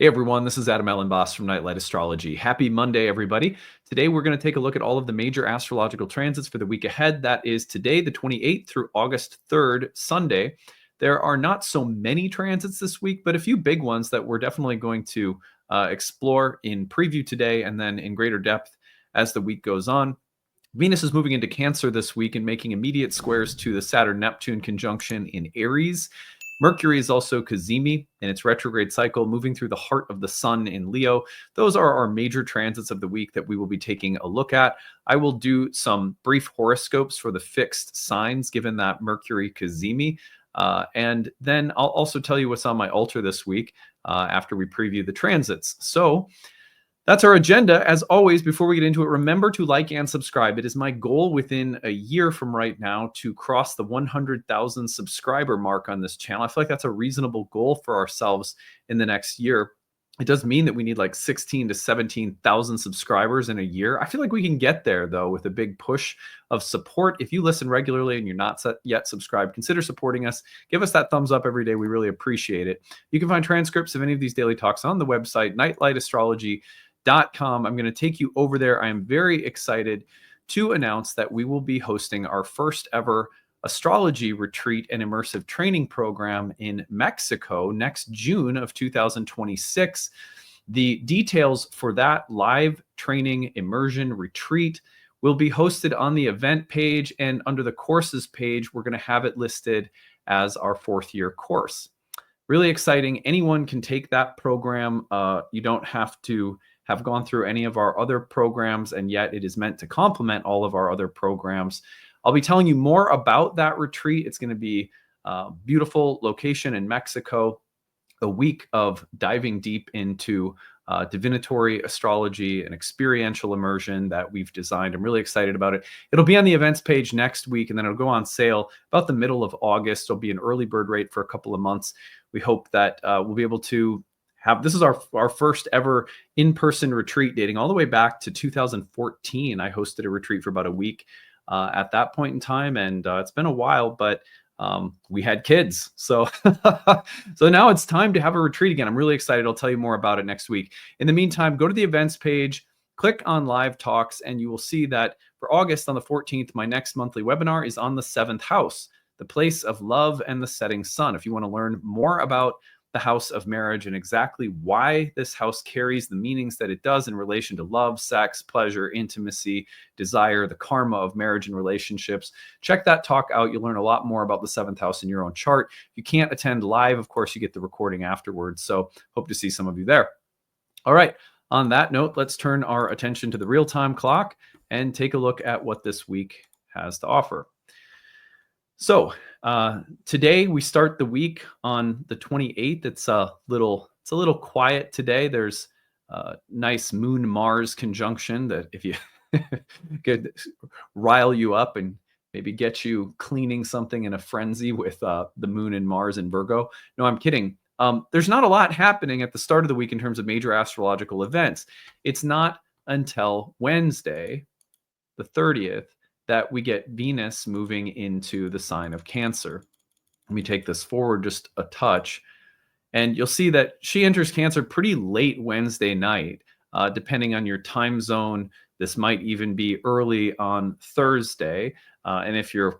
Hey everyone, this is Adam Elenbaas from Nightlight Astrology. Happy Monday, everybody. Today we're going to take a look at all of the major astrological transits for the week ahead. That is today, the 28th through August 3rd, Sunday. There are not so many transits this week, but a few big ones that we're definitely going to explore in preview today and then in greater depth as the week goes on. Venus is moving into Cancer this week and making immediate squares to the Saturn-Neptune conjunction in Aries. Mercury is also Cazimi in its retrograde cycle, moving through the heart of the sun in Leo. Those are our major transits of the week that we will be taking a look at. I will do some brief horoscopes for the fixed signs, given that Mercury Cazimi. And then I'll also tell you what's on my altar this week after we preview the transits. So that's our agenda. As always, before we get into it, remember to like and subscribe. It is my goal within a year from right now to cross the 100,000 subscriber mark on this channel. I feel like that's a reasonable goal for ourselves in the next year. It does mean that we need like 16 to 17,000 subscribers in a year. I feel like we can get there, though, with a big push of support. If you listen regularly and you're not yet subscribed, consider supporting us. Give us that thumbs up every day. We really appreciate it. You can find transcripts of any of these daily talks on the website, nightlightastrology.com. I'm going to take you over there. I am very excited to announce that we will be hosting our first ever astrology retreat and immersive training program in Mexico next June of 2026. The details for that live training immersion retreat will be hosted on the event page, and under the courses page, we're going to have it listed as our fourth year course. Really exciting. Anyone can take that program. You don't have to have gone through any of our other programs, and yet it is meant to complement all of our other programs. I'll be telling you more about that retreat. It's going to be a beautiful location in Mexico, a week of diving deep into divinatory astrology and experiential immersion that we've designed. I'm really excited about it. It'll be on the events page next week, and then it'll go on sale about the middle of August. There'll be an early bird rate for a couple of months. We hope that we'll be able to this is our first ever in-person retreat, dating all the way back to 2014. I hosted a retreat for about a week at that point in time, and it's been a while, but we had kids. So now it's time to have a retreat again. I'm really excited. I'll tell you more about it next week. In the meantime, go to the events page, click on live talks, and you will see that for August on the 14th, my next monthly webinar is on the 7th house, the place of love and the setting sun. If you want to learn more about the house of marriage and exactly why this house carries the meanings that it does in relation to love, sex, pleasure, intimacy, desire, the karma of marriage and relationships, check that talk out. You'll learn a lot more about the 7th house in your own chart. If you can't attend live, of course, you get the recording afterwards. So hope to see some of you there. All right. On that note, let's turn our attention to the real-time clock and take a look at what this week has to offer. So today we start the week on the 28th. It's a little quiet today. There's a nice Moon-Mars conjunction that if you could rile you up and maybe get you cleaning something in a frenzy with the Moon and Mars in Virgo. No, I'm kidding. There's not a lot happening at the start of the week in terms of major astrological events. It's not until Wednesday, the 30th, that we get Venus moving into the sign of Cancer. Let me take this forward just a touch, and you'll see that she enters Cancer pretty late Wednesday night, depending on your time zone. This might even be early on Thursday. And if you're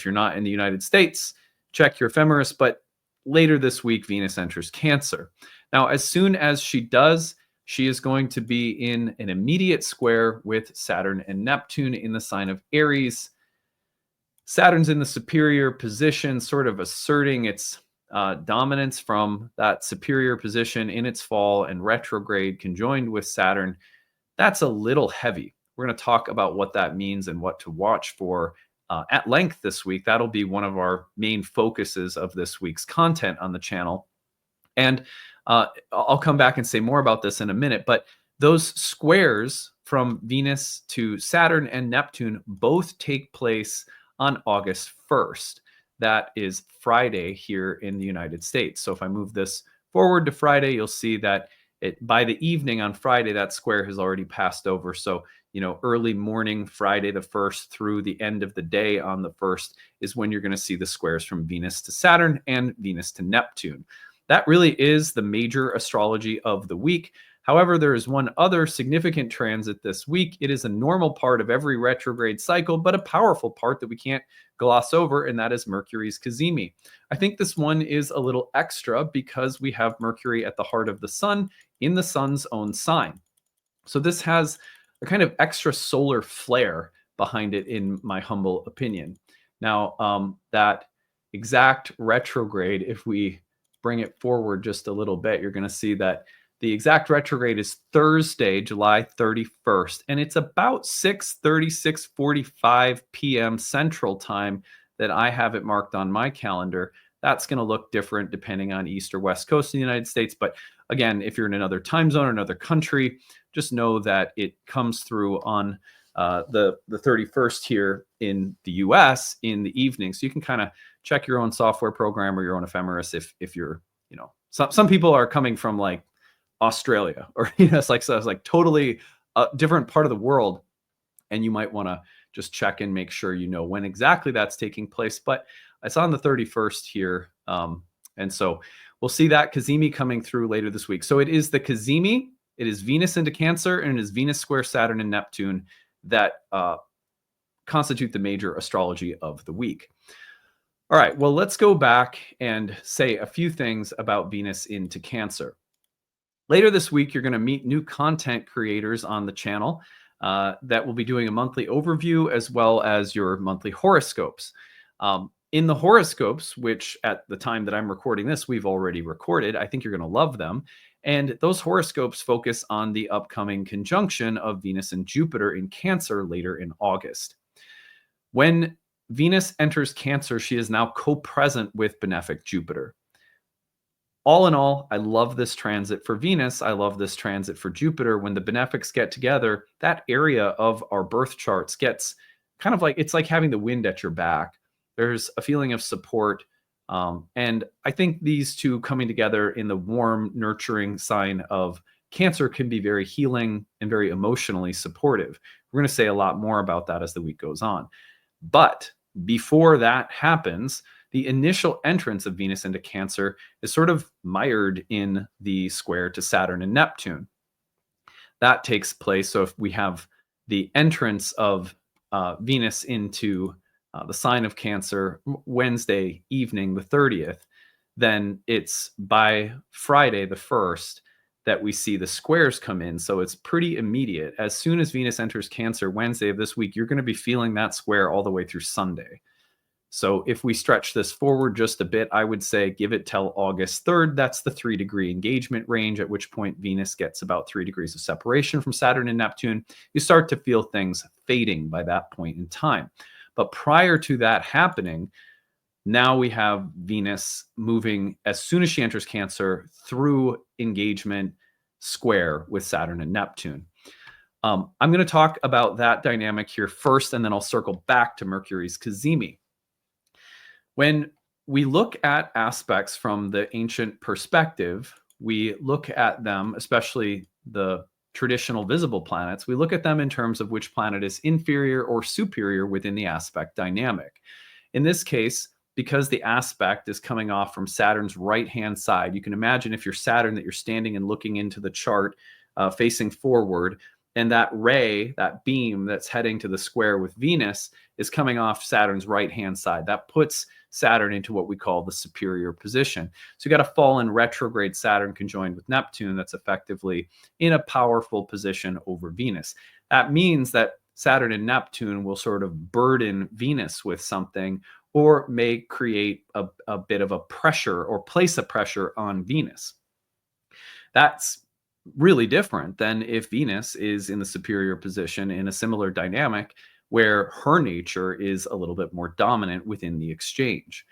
not in the United States, check your ephemeris, but later this week, Venus enters Cancer. Now, as soon as she does, she is going to be in an immediate square with Saturn and Neptune in the sign of Aries. Saturn's in the superior position, sort of asserting its dominance from that superior position in its fall and retrograde conjoined with Saturn. That's a little heavy. We're going to talk about what that means and what to watch for at length this week. That'll be one of our main focuses of this week's content on the channel. And I'll come back and say more about this in a minute, but those squares from Venus to Saturn and Neptune both take place on August 1st. That is Friday here in the United States. So if I move this forward to Friday, you'll see that by the evening on Friday, that square has already passed over. So, early morning, Friday the 1st through the end of the day on the 1st is when you're going to see the squares from Venus to Saturn and Venus to Neptune. That really is the major astrology of the week. However, there is one other significant transit this week. It is a normal part of every retrograde cycle, but a powerful part that we can't gloss over, and that is Mercury's Cazimi. I think this one is a little extra because we have Mercury at the heart of the sun in the sun's own sign. So this has a kind of extra solar flair behind it, in my humble opinion. Now, that exact retrograde, if we bring it forward just a little bit, you're going to see that the exact retrograde is Thursday, July 31st, and it's about 6:30, 6:45 p.m. Central Time that I have it marked on my calendar. That's going to look different depending on East or West Coast of the United States. But again, if you're in another time zone or another country, just know that it comes through on the 31st here in the US in the evening. So you can kind of check your own software program or your own ephemeris if you're, some people are coming from like Australia or, it's like totally a different part of the world. And you might want to just check and make sure you know when exactly that's taking place. But it's on the 31st here. And so we'll see that Cazimi coming through later this week. So it is the Cazimi, it is Venus into Cancer, and it is Venus square Saturn and Neptune that constitute the major astrology of the week. All right, well, let's go back and say a few things about Venus into Cancer. Later this week, you're going to meet new content creators on the channel that will be doing a monthly overview as well as your monthly horoscopes. In the horoscopes, which at the time that I'm recording this, we've already recorded, I think you're going to love them. And those horoscopes focus on the upcoming conjunction of Venus and Jupiter in Cancer later in August. When Venus enters Cancer, she is now co-present with benefic Jupiter. All in all, I love this transit for Venus. I love this transit for Jupiter. When the benefics get together, that area of our birth charts gets kind of like, it's like having the wind at your back. There's a feeling of support. And I think these two coming together in the warm, nurturing sign of Cancer can be very healing and very emotionally supportive. We're going to say a lot more about that as the week goes on. But before that happens, the initial entrance of Venus into Cancer is sort of mired in the square to Saturn and Neptune. That takes place. So if we have the entrance of Venus into the sign of Cancer Wednesday evening, the 30th, then it's by Friday, the 1st, that we see the squares come in. So it's pretty immediate. As soon as Venus enters Cancer Wednesday of this week, you're going to be feeling that square all the way through Sunday. So if we stretch this forward just a bit, I would say give it till August 3rd. That's the 3-degree engagement range, at which point Venus gets about 3 degrees of separation from Saturn and Neptune. You start to feel things fading by that point in time. But prior to that happening, now we have Venus moving as soon as she enters Cancer through engagement square with Saturn and Neptune. I'm going to talk about that dynamic here first, and then I'll circle back to Mercury's Cazimi. When we look at aspects from the ancient perspective, we look at them, especially the traditional visible planets, we look at them in terms of which planet is inferior or superior within the aspect dynamic. In this case, because the aspect is coming off from Saturn's right-hand side, you can imagine if you're Saturn that you're standing and looking into the chart facing forward, and that ray, that beam that's heading to the square with Venus is coming off Saturn's right-hand side. That puts Saturn into what we call the superior position. So you got a fallen retrograde Saturn conjoined with Neptune that's effectively in a powerful position over Venus. That means that Saturn and Neptune will sort of burden Venus with something, or may create a bit of a pressure or place a pressure on Venus. That's really different than if Venus is in the superior position in a similar dynamic where her nature is a little bit more dominant within the exchange.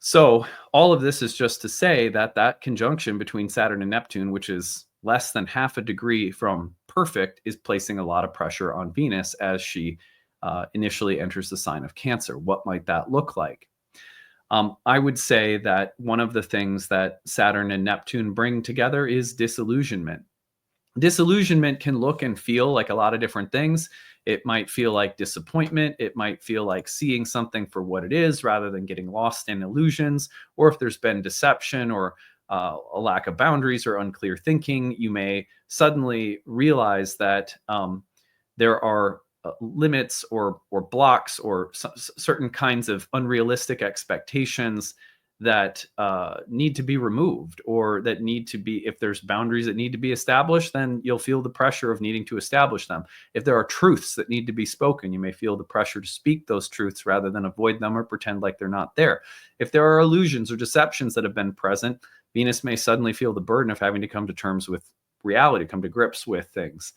So all of this is just to say that that conjunction between Saturn and Neptune, which is less than half a degree from perfect, is placing a lot of pressure on Venus as she initially enters the sign of Cancer. What might that look like? I would say that one of the things that Saturn and Neptune bring together is disillusionment. Disillusionment can look and feel like a lot of different things. It might feel like disappointment. It might feel like seeing something for what it is rather than getting lost in illusions. Or if there's been deception or a lack of boundaries or unclear thinking. You may suddenly realize that there are limits or blocks or certain kinds of unrealistic expectations that need to be removed, or that need to be, if there's boundaries that need to be established, then you'll feel the pressure of needing to establish them. If there are truths that need to be spoken, you may feel the pressure to speak those truths rather than avoid them or pretend like they're not there. If there are illusions or deceptions that have been present, Venus may suddenly feel the burden of having to come to terms with reality, come to grips with things.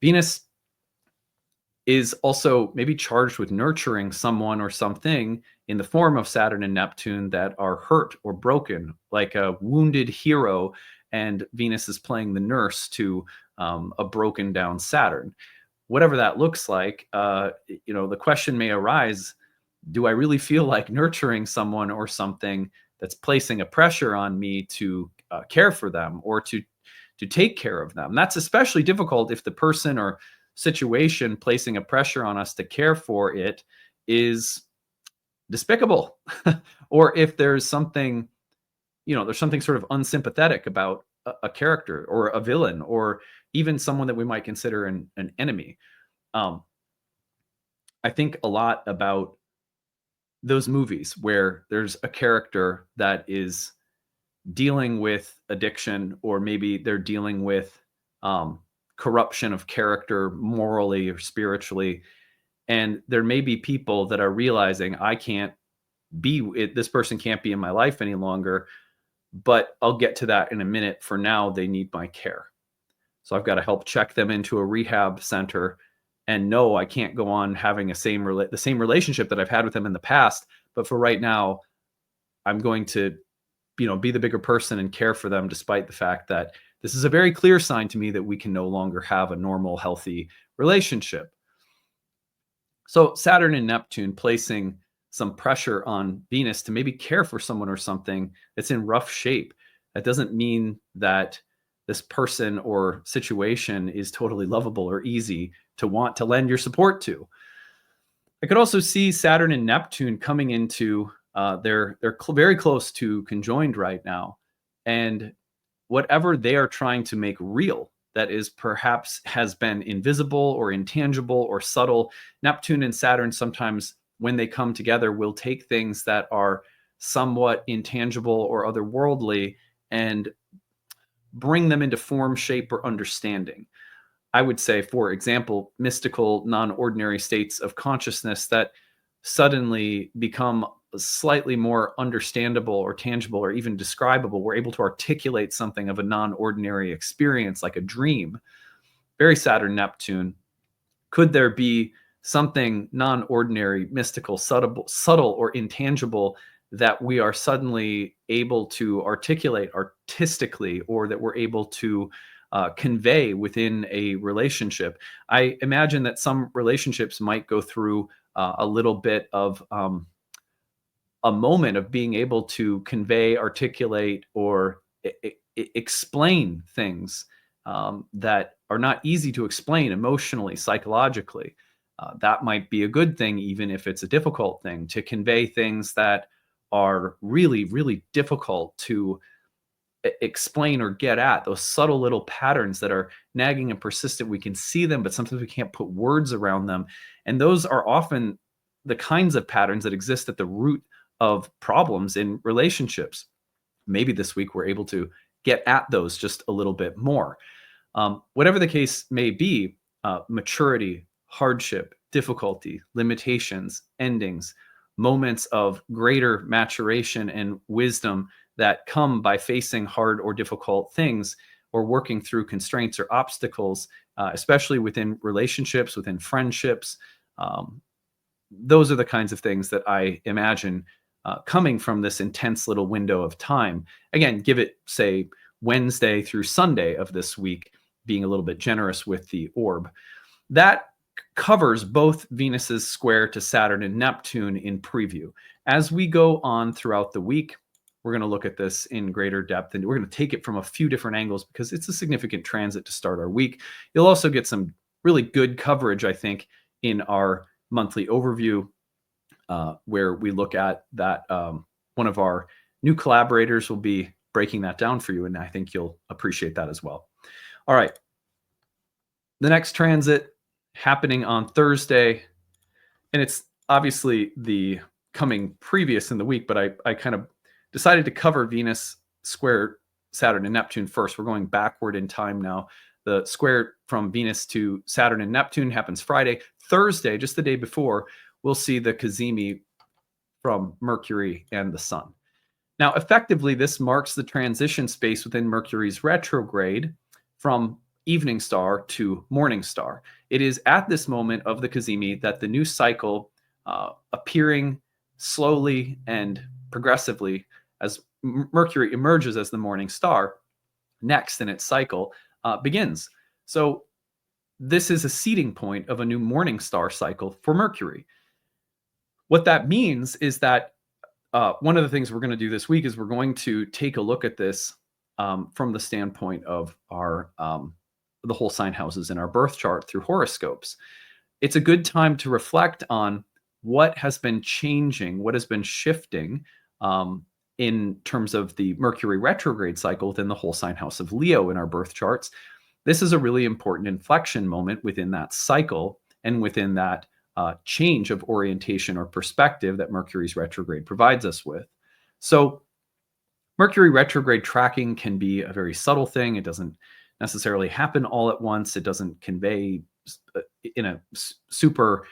Venus is also maybe charged with nurturing someone or something in the form of Saturn and Neptune that are hurt or broken, like a wounded hero, and Venus is playing the nurse to a broken down Saturn. Whatever that looks like, the question may arise, do I really feel like nurturing someone or something that's placing a pressure on me to care for them or to take care of them? That's especially difficult if the person or situation placing a pressure on us to care for it is despicable, or if there's something, there's something sort of unsympathetic about a character or a villain, or even someone that we might consider an enemy. I think a lot about those movies where there's a character that is dealing with addiction, or maybe they're dealing with corruption of character morally or spiritually. And there may be people that are realizing, I can't be it, this person can't be in my life any longer, but I'll get to that in a minute. For now, they need my care. So I've got to help check them into a rehab center, and no, I can't go on having the same relationship that I've had with them in the past. But for right now, I'm going to, be the bigger person and care for them, despite the fact that this is a very clear sign to me that we can no longer have a normal, healthy relationship. So Saturn and Neptune placing some pressure on Venus to maybe care for someone or something that's in rough shape. That doesn't mean that this person or situation is totally lovable or easy to want to lend your support to. I could also see Saturn and Neptune coming into, they're very close to conjoined right now. And whatever they are trying to make real, that is perhaps has been invisible or intangible or subtle, Neptune and Saturn sometimes, when they come together, will take things that are somewhat intangible or otherworldly and bring them into form, shape, or understanding. I would say, for example, mystical, non-ordinary states of consciousness that suddenly become slightly more understandable or tangible or even describable. We're able to articulate something of a non-ordinary experience, like a dream. Very Saturn, Neptune. Could there be something non-ordinary, mystical, subtle, or intangible that we are suddenly able to articulate artistically, or that we're able to convey within a relationship? I imagine that some relationships might go through a little bit of a moment of being able to convey, articulate, or explain things that are not easy to explain emotionally, psychologically. That might be a good thing, even if it's a difficult thing, to convey things that are really, really difficult to explain or get at, those subtle little patterns that are nagging and persistent. We can see them, but sometimes we can't put words around them. And those are often the kinds of patterns that exist at the root of problems in relationships. Maybe this week we're able to get at those just a little bit more. Whatever the case may be, maturity, hardship, difficulty, limitations, endings, moments of greater maturation and wisdom that come by facing hard or difficult things, or working through constraints or obstacles, especially within relationships, within friendships. Those are the kinds of things that I imagine coming from this intense little window of time. Again, give it, say, Wednesday through Sunday of this week, being a little bit generous with the orb. That covers both Venus's square to Saturn and Neptune in preview. As we go on throughout the week, we're going to look at this in greater depth, and we're going to take it from a few different angles because it's a significant transit to start our week. You'll also get some really good coverage, I think, in our monthly overview, where we look at that. One of our new collaborators will be breaking that down for you, and I think you'll appreciate that as well. All right. The next transit happening on Thursday, and it's obviously the coming previous in the week, but I kind of decided to cover Venus square Saturn and Neptune first. We're going backward in time now. The square from Venus to Saturn and Neptune happens Friday. Thursday, just the day before, we'll see the Cazimi from Mercury and the Sun. Now, effectively, this marks the transition space within Mercury's retrograde from evening star to morning star. It is at this moment of the Cazimi that the new cycle, appearing slowly and progressively as Mercury emerges as the morning star, next in its cycle, begins. So this is a seeding point of a new morning star cycle for Mercury. What that means is that one of the things we're going to do this week is we're going to take a look at this from the standpoint of our the whole sign houses in our birth chart through horoscopes. It's a good time to reflect on what has been changing, what has been shifting in terms of the Mercury retrograde cycle within the whole sign house of Leo in our birth charts. This is a really important inflection moment within that cycle and within that change of orientation or perspective that Mercury's retrograde provides us with. So Mercury retrograde tracking can be a very subtle thing. It doesn't necessarily happen all at once. It doesn't convey in a super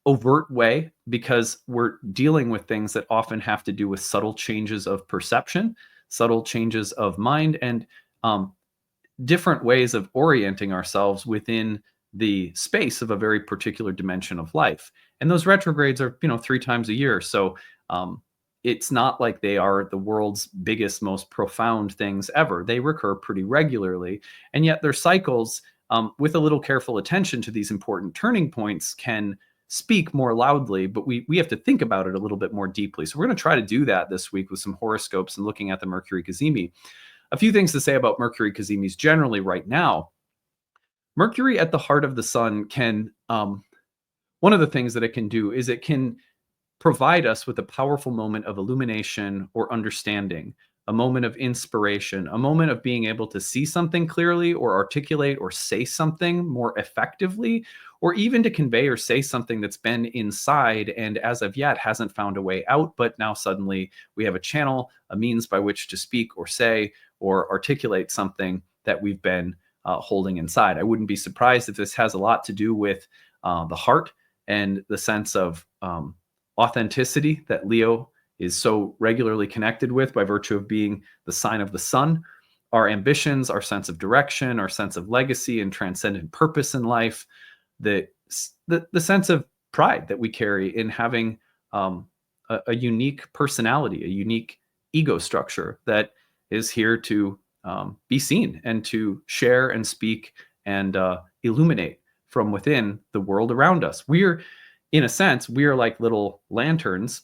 overt way because we're dealing with things that often have to do with subtle changes of perception, subtle changes of mind, and different ways of orienting ourselves within the space of a very particular dimension of life. And those retrogrades are, 3 times a year. So it's not like they are the world's biggest, most profound things ever. They recur pretty regularly. And yet their cycles, with a little careful attention to these important turning points, can speak more loudly, but we have to think about it a little bit more deeply. So we're going to try to do that this week with some horoscopes and looking at the Mercury Cazimi. A few things to say about Mercury Cazimis generally right now. Mercury at the heart of the sun can, one of the things that it can do is it can provide us with a powerful moment of illumination or understanding, a moment of inspiration, a moment of being able to see something clearly or articulate or say something more effectively, or even to convey or say something that's been inside and as of yet hasn't found a way out, but now suddenly we have a channel, a means by which to speak or say or articulate something that we've been holding inside. I wouldn't be surprised if this has a lot to do with the heart and the sense of authenticity that Leo is so regularly connected with by virtue of being the sign of the sun. Our ambitions, our sense of direction, our sense of legacy and transcendent purpose in life, the sense of pride that we carry in having a unique personality, a unique ego structure that is here to be seen and to share and speak and illuminate from within the world around us. In a sense, we are like little lanterns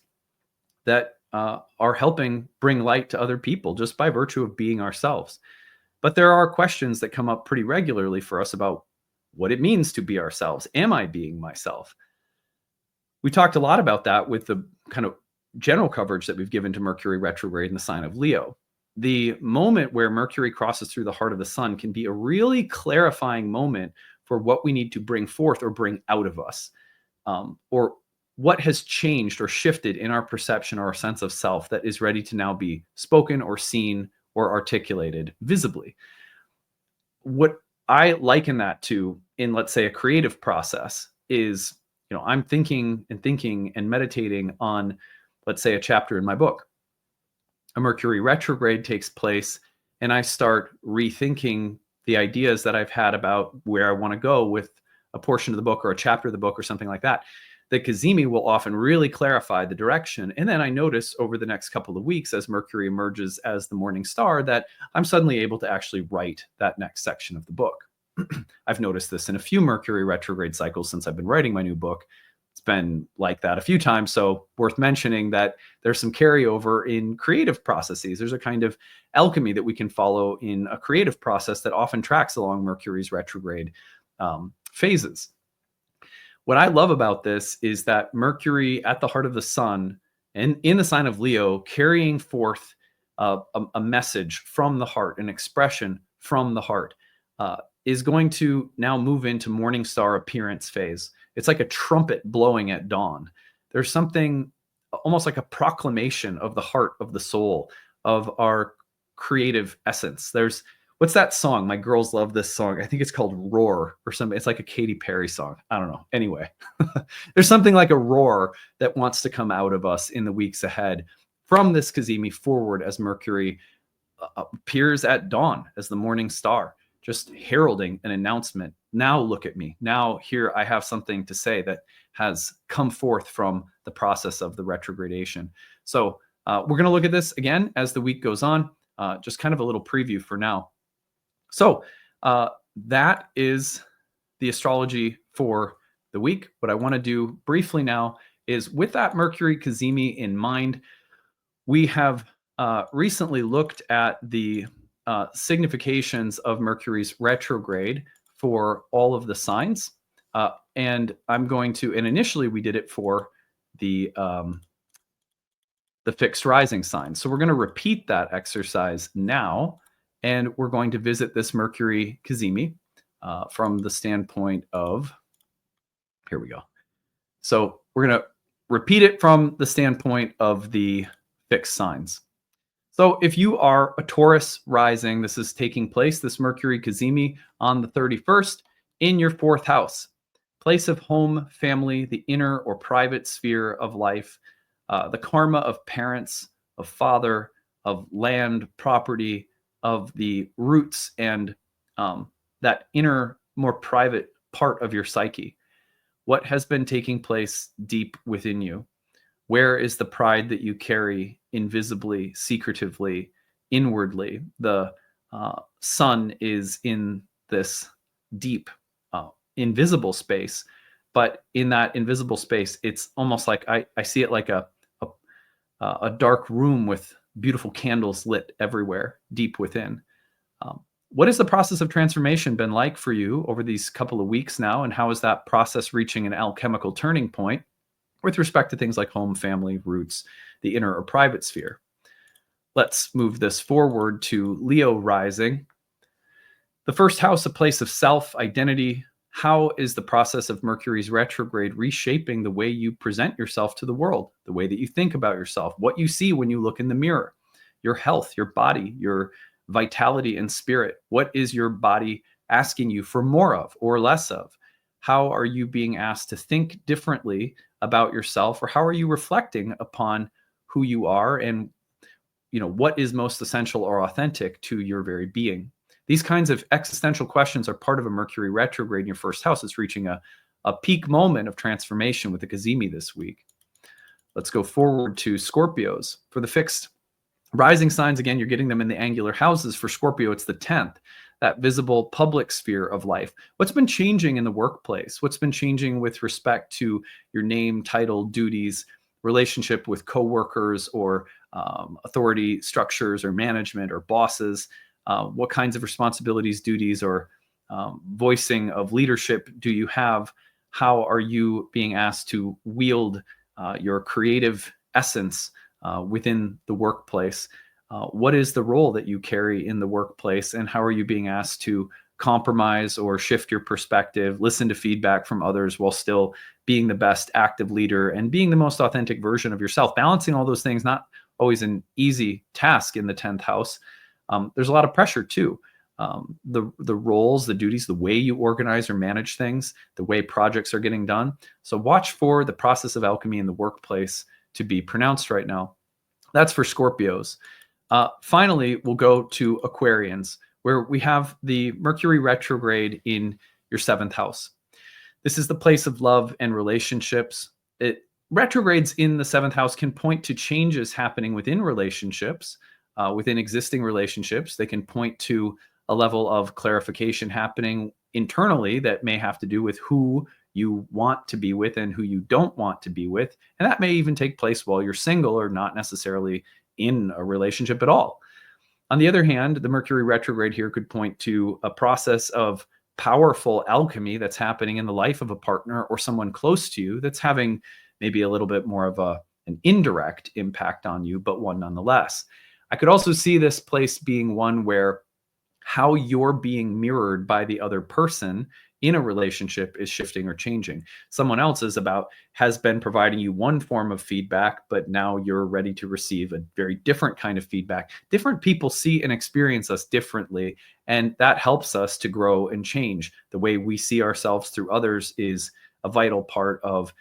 that are helping bring light to other people just by virtue of being ourselves. But there are questions that come up pretty regularly for us about what it means to be ourselves. Am I being myself? We talked a lot about that with the kind of general coverage that we've given to Mercury retrograde in the sign of Leo. The moment where Mercury crosses through the heart of the sun can be a really clarifying moment for what we need to bring forth or bring out of us. Or what has changed or shifted in our perception or our sense of self that is ready to now be spoken or seen or articulated visibly. What I liken that to in, let's say, a creative process is, I'm thinking and meditating on, let's say, a chapter in my book. A Mercury retrograde takes place and I start rethinking the ideas that I've had about where I want to go with a portion of the book or a chapter of the book or something like that. The Cazimi will often really clarify the direction. And then I notice over the next couple of weeks as Mercury emerges as the morning star that I'm suddenly able to actually write that next section of the book. I've noticed this in a few Mercury retrograde cycles since I've been writing my new book. It's been like that a few times. So worth mentioning that there's some carryover in creative processes. There's a kind of alchemy that we can follow in a creative process that often tracks along Mercury's retrograde phases. What I love about this is that Mercury at the heart of the sun and in the sign of Leo carrying forth a message from the heart, an expression from the heart, is going to now move into morning star appearance phase. It's like a trumpet blowing at dawn. There's something almost like a proclamation of the heart, of the soul, of our creative essence. There's, what's that song? My girls love this song. I think it's called Roar or something. It's like a Katy Perry song. I don't know. Anyway, there's something like a roar that wants to come out of us in the weeks ahead from this Cazimi forward as Mercury appears at dawn as the morning star, just heralding an announcement. Now look at me. Now here I have something to say that has come forth from the process of the retrogradation. So we're going to look at this again as the week goes on, just kind of a little preview for now. So that is the astrology for the week. What I want to do briefly now is, with that Mercury Cazimi in mind, we have recently looked at the significations of Mercury's retrograde for all of the signs. And I'm going to, and initially we did it for the fixed rising signs. So we're going to repeat that exercise now, and we're going to visit this Mercury Cazimi from the standpoint of, here we go. So we're going to repeat it from the standpoint of the fixed signs. So if you are a Taurus rising, this is taking place, this Mercury Cazimi, on the 31st in your 4th house, place of home, family, the inner or private sphere of life, the karma of parents, of father, of land, property, of the roots, and that inner, more private part of your psyche. What has been taking place deep within you? Where is the pride that you carry invisibly, secretively, inwardly? The sun is in this deep, invisible space, but in that invisible space, it's almost like I see it like a dark room with beautiful candles lit everywhere, deep within. What has the process of transformation been like for you over these couple of weeks now, and how is that process reaching an alchemical turning point with respect to things like home, family, roots, the inner or private sphere? Let's move this forward to Leo rising. The 1st house, a place of self, identity. How is the process of Mercury's retrograde reshaping the way you present yourself to the world, the way that you think about yourself, what you see when you look in the mirror, your health, your body, your vitality and spirit? What is your body asking you for more of or less of? How are you being asked to think differently about yourself, or how are you reflecting upon who you are, and what is most essential or authentic to your very being? These kinds of existential questions are part of a Mercury retrograde in your 1st house. It's reaching a peak moment of transformation with the Cazimi this week. Let's go forward to Scorpios. For the fixed rising signs, again, you're getting them in the angular houses. For Scorpio, it's the 10th, that visible public sphere of life. What's been changing in the workplace? What's been changing with respect to your name, title, duties, relationship with coworkers, or authority structures, or management, or bosses? What kinds of responsibilities, duties, or voicing of leadership do you have? How are you being asked to wield your creative essence within the workplace? What is the role that you carry in the workplace, and how are you being asked to compromise or shift your perspective, listen to feedback from others while still being the best active leader and being the most authentic version of yourself? Balancing all those things, not always an easy task in the 10th house. There's a lot of pressure too. The roles, the duties, the way you organize or manage things, the way projects are getting done. So watch for the process of alchemy in the workplace to be pronounced right now. That's for Scorpios. Finally, we'll go to Aquarians, where we have the Mercury retrograde in your 7th house. This is the place of love and relationships. Retrogrades in the 7th house can point to changes happening within relationships, within existing relationships. They can point to a level of clarification happening internally that may have to do with who you want to be with and who you don't want to be with. And that may even take place while you're single or not necessarily in a relationship at all. On the other hand, the Mercury retrograde here could point to a process of powerful alchemy that's happening in the life of a partner or someone close to you that's having maybe a little bit more of an indirect impact on you, but one nonetheless. I could also see this place being one where how you're being mirrored by the other person in a relationship is shifting or changing. Someone else has been providing you one form of feedback, but now you're ready to receive a very different kind of feedback. Different people see and experience us differently, and that helps us to grow and change. The way we see ourselves through others is a vital part of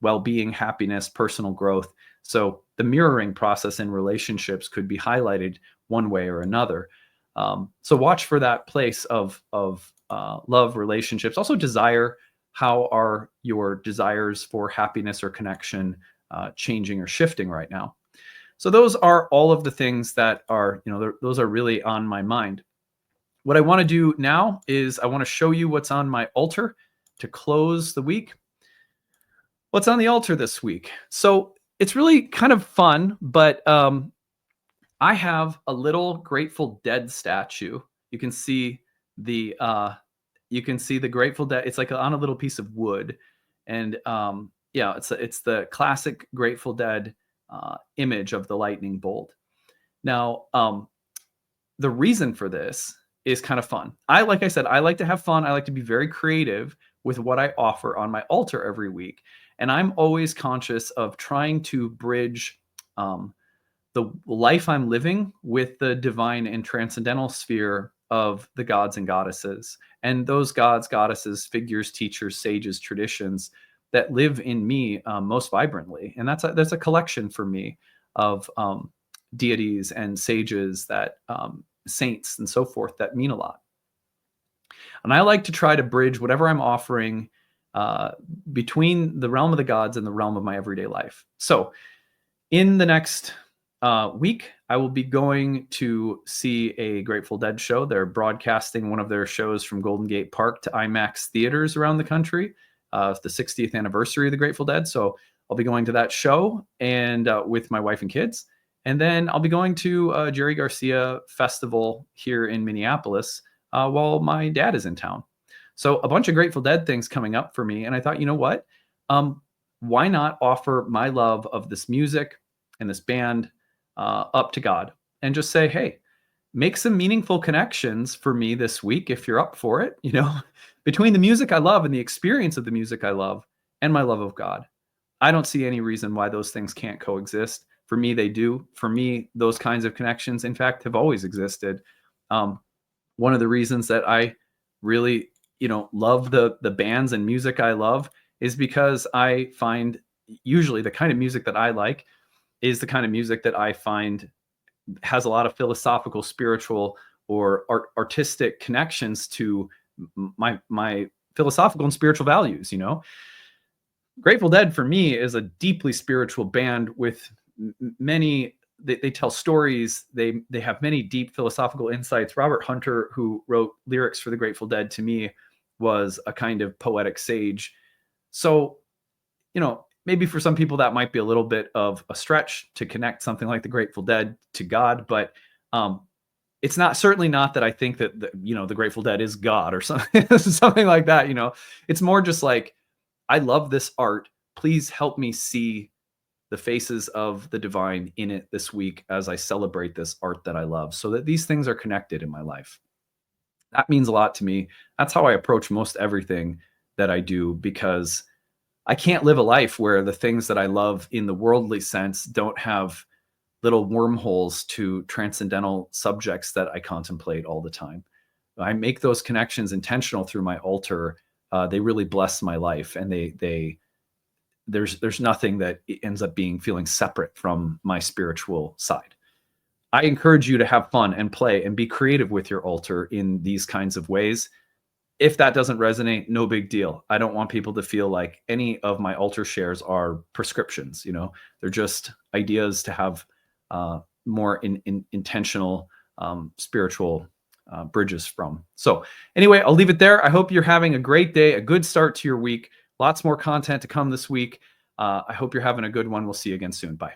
well-being, happiness, personal growth. So the mirroring process in relationships could be highlighted one way or another. So watch for that place of love, relationships. Also desire. How are your desires for happiness or connection changing or shifting right now? So those are all of the things that are, those are really on my mind. What I want to do now is I want to show you what's on my altar to close the week. What's on the altar this week? So it's really kind of fun, but I have a little Grateful Dead statue. You can see the Grateful Dead. It's like on a little piece of wood, and yeah, it's the classic Grateful Dead image of the lightning bolt. Now, the reason for this is kind of fun. Like I said, I like to have fun. I like to be very creative with what I offer on my altar every week, and I'm always conscious of trying to bridge the life I'm living with the divine and transcendental sphere of the gods and goddesses, and those gods, goddesses, figures, teachers, sages, traditions that live in me most vibrantly. And that's a collection for me of deities and sages, that saints and so forth, that mean a lot. And I like to try to bridge whatever I'm offering between the realm of the gods and the realm of my everyday life. So in the next week, I will be going to see a Grateful Dead show. They're broadcasting one of their shows from Golden Gate Park to IMAX theaters around the country. It's the 60th anniversary of the Grateful Dead. So I'll be going to that show and with my wife and kids. And then I'll be going to a Jerry Garcia festival here in Minneapolis while my dad is in town. So a bunch of Grateful Dead things coming up for me. And I thought, you know what? Why not offer my love of this music and this band up to God and just say, hey, make some meaningful connections for me this week if you're up for it, between the music I love and the experience of the music I love and my love of God. I don't see any reason why those things can't coexist. For me, they do. For me, those kinds of connections, in fact, have always existed. One of the reasons that I really, love the bands and music I love is because I find usually the kind of music that I like is the kind of music that I find has a lot of philosophical, spiritual, or artistic connections to my philosophical and spiritual values. Grateful Dead for me is a deeply spiritual band with many. They tell stories. They have many deep philosophical insights. Robert Hunter, who wrote lyrics for the Grateful Dead, to me was a kind of poetic sage. So, maybe for some people that might be a little bit of a stretch to connect something like the Grateful Dead to God, but it's certainly not that I think that the Grateful Dead is God or something, something like that. It's more just like, I love this art. Please help me see the faces of the divine in it this week as I celebrate this art that I love, so that these things are connected in my life. That means a lot to me. That's how I approach most everything that I do, because I can't live a life where the things that I love in the worldly sense don't have little wormholes to transcendental subjects that I contemplate all the time. I make those connections intentional through my altar. They really bless my life, and there's nothing that ends up feeling separate from my spiritual side. I encourage you to have fun and play and be creative with your altar in these kinds of ways. If that doesn't resonate, no big deal. I don't want people to feel like any of my altar shares are prescriptions. They're just ideas to have more intentional spiritual bridges from. So anyway, I'll leave it there. I hope you're having a great day, a good start to your week. Lots more content to come this week. I hope you're having a good one. We'll see you again soon. Bye.